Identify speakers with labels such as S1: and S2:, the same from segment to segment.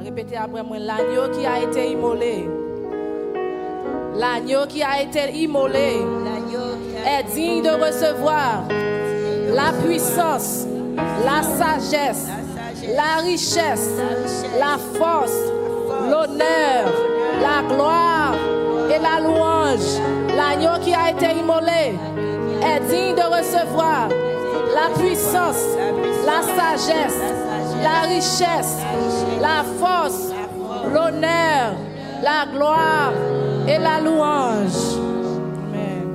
S1: Répétez après moi, l'agneau qui a été immolé. L'agneau qui a été immolé est digne de recevoir la puissance, la sagesse, la richesse, la force, l'honneur, la gloire et la louange. L'agneau qui a été immolé est digne de recevoir la puissance, la sagesse, la richesse, la force, l'honneur, la gloire et la louange. Amen.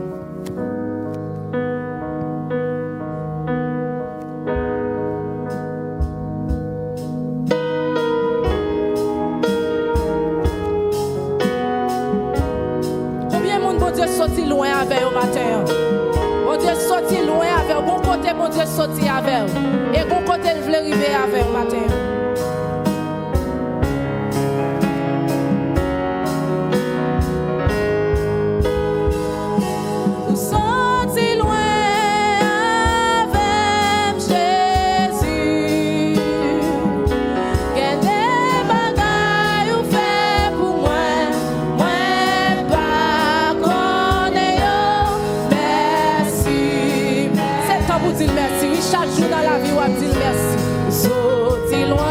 S1: Combien de monde, bon Dieu, sorti loin avec au matin? Bon Dieu, sorti loin avec au bon côté, bon Dieu, sorti avec. Et bon côté, il veut arriver avec au matin. Chaque jour dans la vie, on dit merci. Sorti loin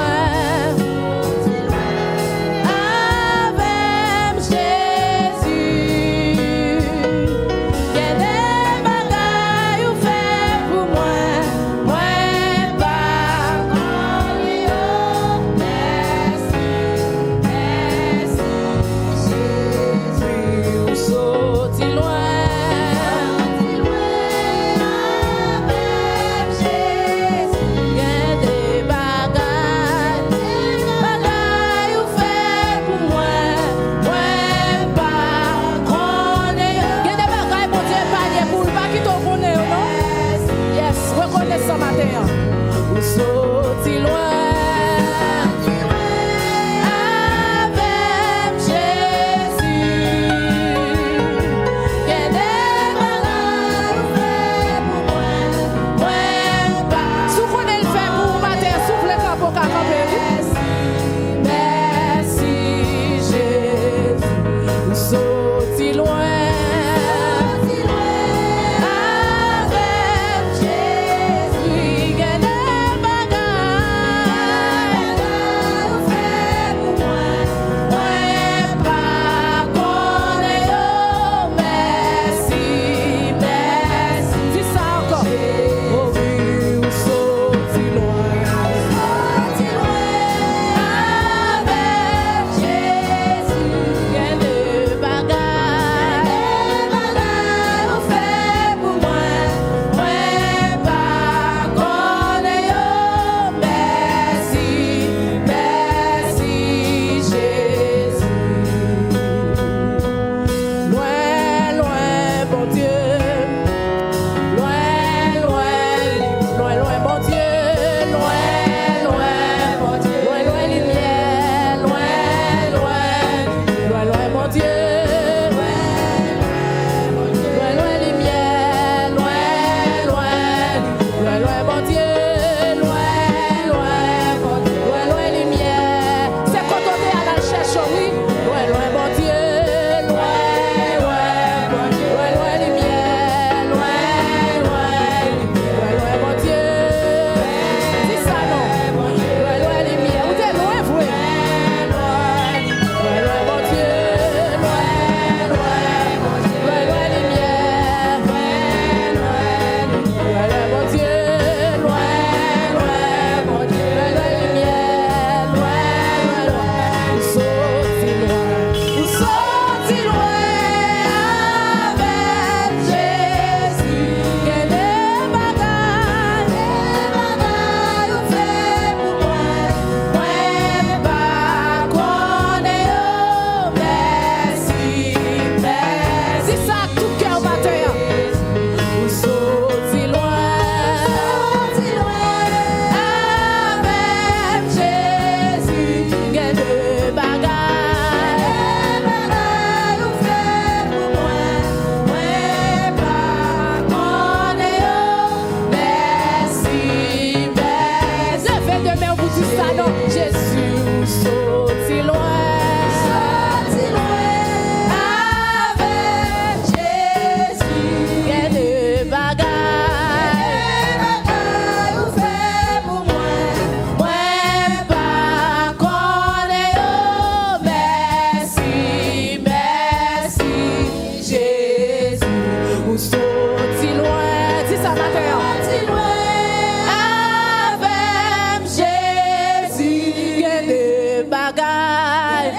S1: bagailles.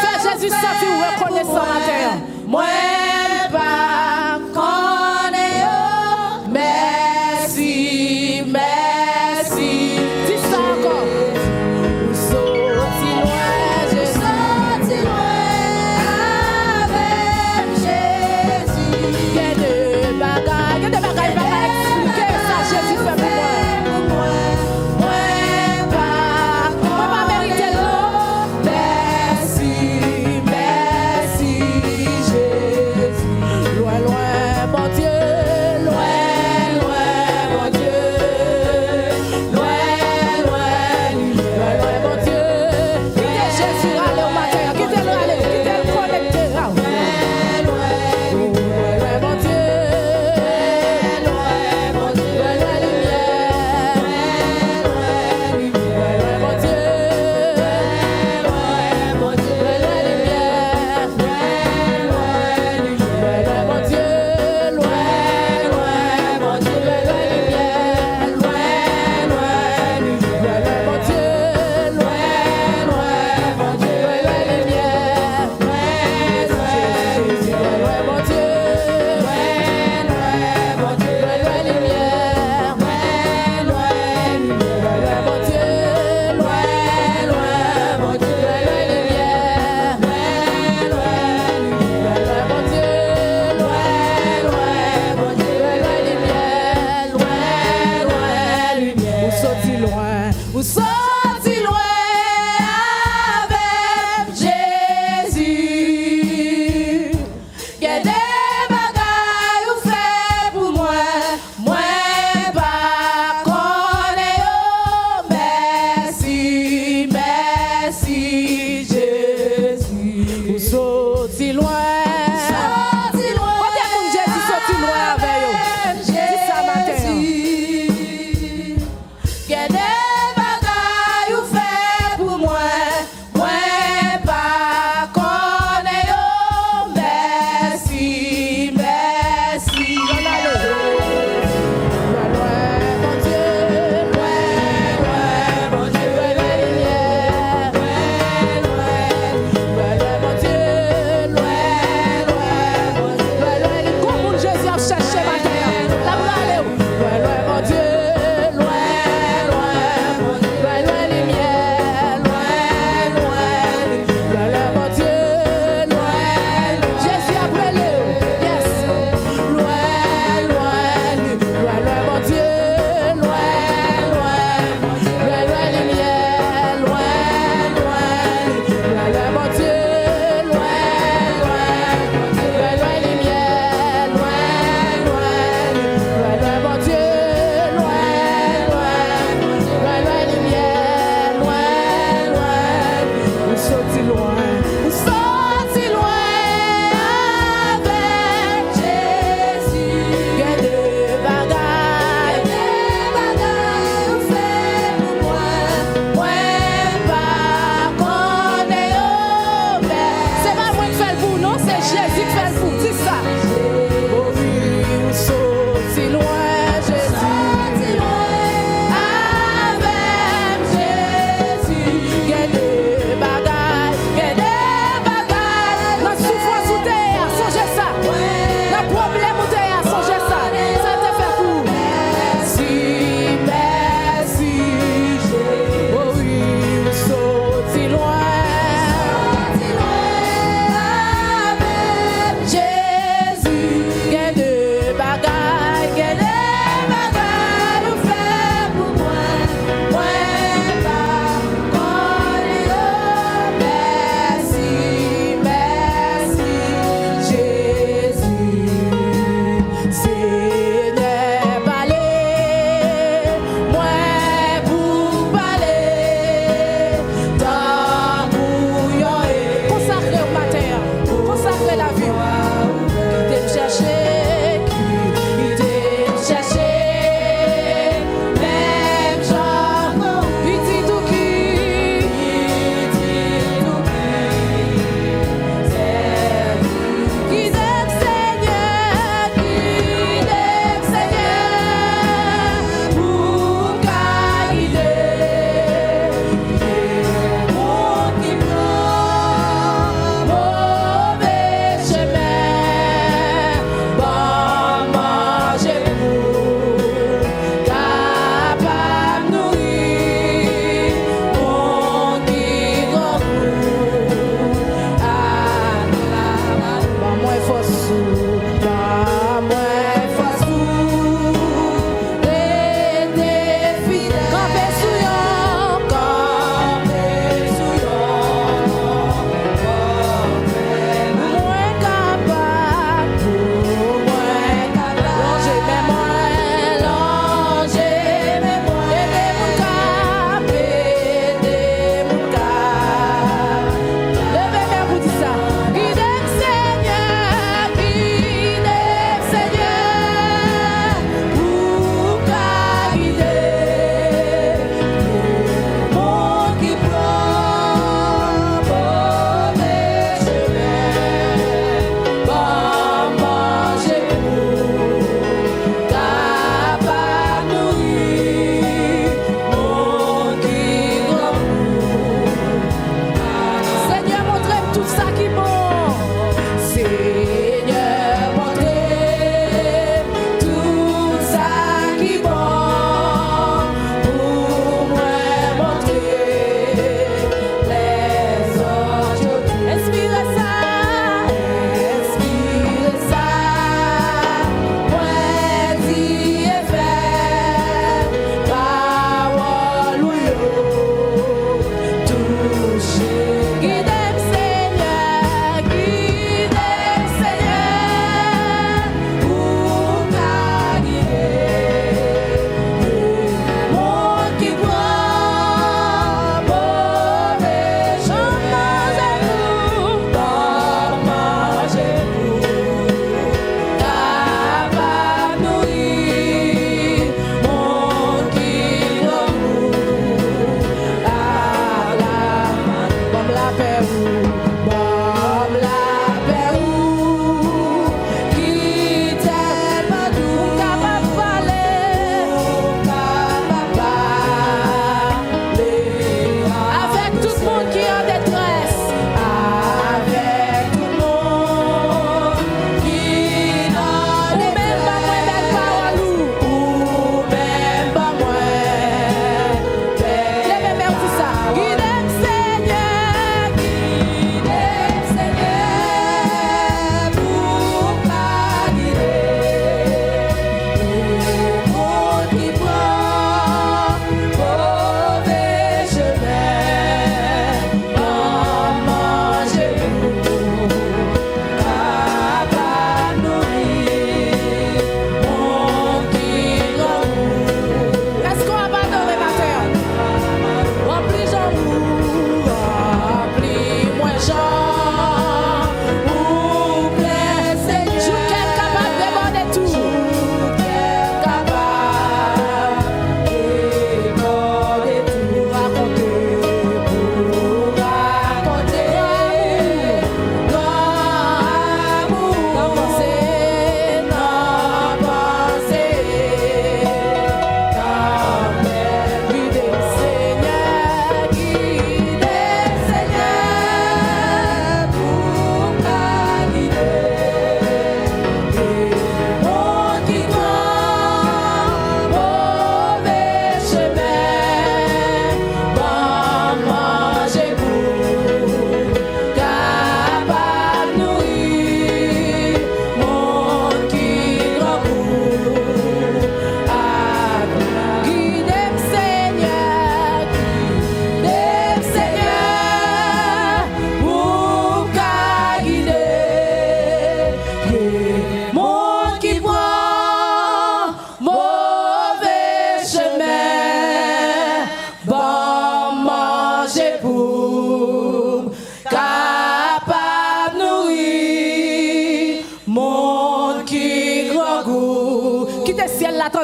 S1: Fais Jésus sentir reconnaissant matin. Moi pas connais. Merci, merci. Dis ça encore. Ou sorti loin, je sorti loin avec Jésus. Il y a des bagailles, expliquer ça, Jésus fait pour moi. Moi pas mériter l'eau.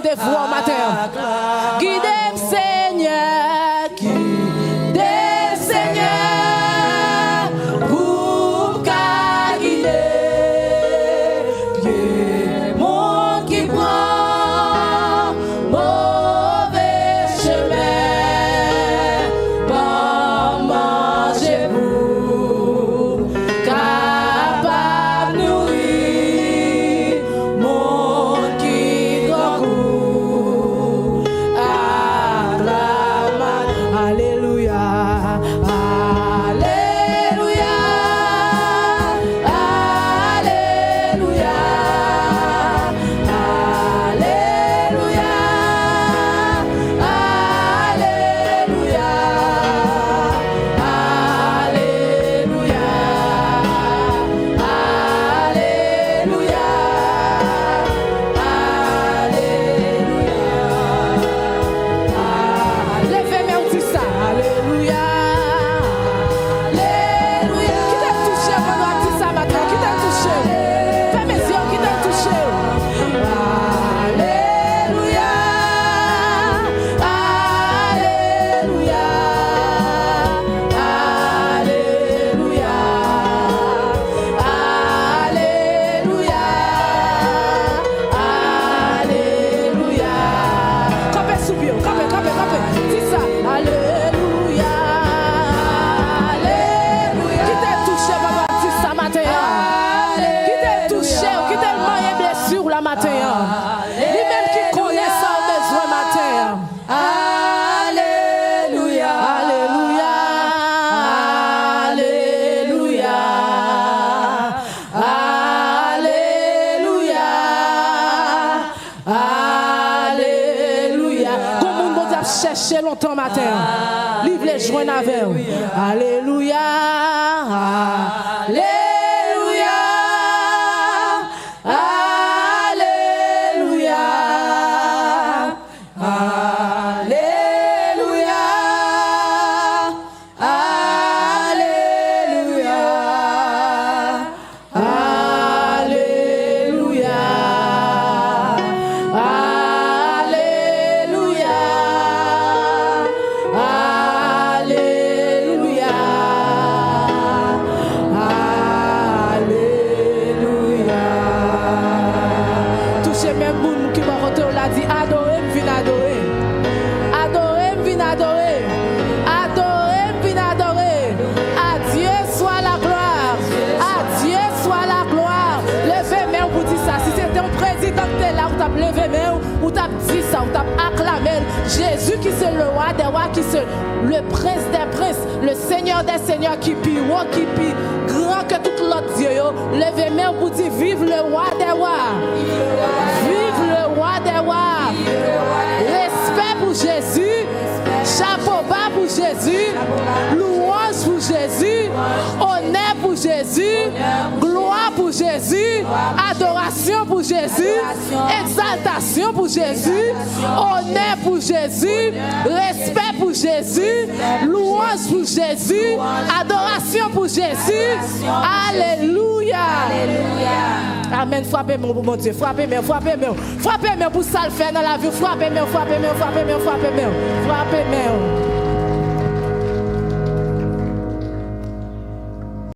S1: rendez-vous au matin. Guidez-moi, Seigneur, guidez-moi, Seigneur, pour qu'à guider, pied mon qui prend mauvais chemin, pas manger vous, capable nourrir mon qui grand goût. Alléluia, Alléluia, Alléluia, Alléluia, Alléluia, Alléluia, Alléluia, Alléluia. Levez-moi un petit ça. Alléluia. Alléluia. Qui t'a touché pendant un petit ça maintenant? Qui t'a touché? Fais mes yeux, qui t'a touché? Alléluia. Alléluia. Alléluia. Alléluia. Alléluia. Campez sous pied, campez. Dis ça. Alléluia. Alléluia. Qui t'a touché pendant un petit ça matin? Qui t'a touché? Qui t'a moyen blessure la matin? Lui-même qui connaît ça au besoin matin. Alléluia. Alléluia. Alléluia. Alléluia. Alléluia. Comme on va chercher longtemps matin. Livre les joints avec. Alléluia. Alléluia. Alléluia. Alléluia. Alléluia. Alléluia. Alléluia. Alléluia. Alléluia. Touchez même moun qui m'a rentré, on l'a dit adorer, vin adorer. Adorer, vin adorer. Adorer, vin adorer. À Dieu soit la gloire. À Dieu soit la gloire. Levez main pour dire ça. Si c'était un président qui était là, ou t'as levé main, ou t'as dit ça, ou t'as acclamé. Jésus qui c'est le roi des rois, qui c'est le prince des princes, le seigneur des seigneurs, qui pie haut, qui pie grand que tout l'autre Dieu. Levez main pour dire vive le roi des rois. Vive le roi des rois. Respect pour Jésus. Chapeau bas pour Jésus. Louange pour Jésus. Honneur pour Jésus. Gloire pour Jésus. Adoration pour Jésus. Exaltation pour Jésus. Honneur pour Jésus. Respect pour Jésus. Louange pour Jésus. Adoration pour Jésus. Alléluia. Amen. Frappez-moi, mon Dieu. Frappez-moi. Frappez-moi pour ça le faire dans la vie. Frappez-moi.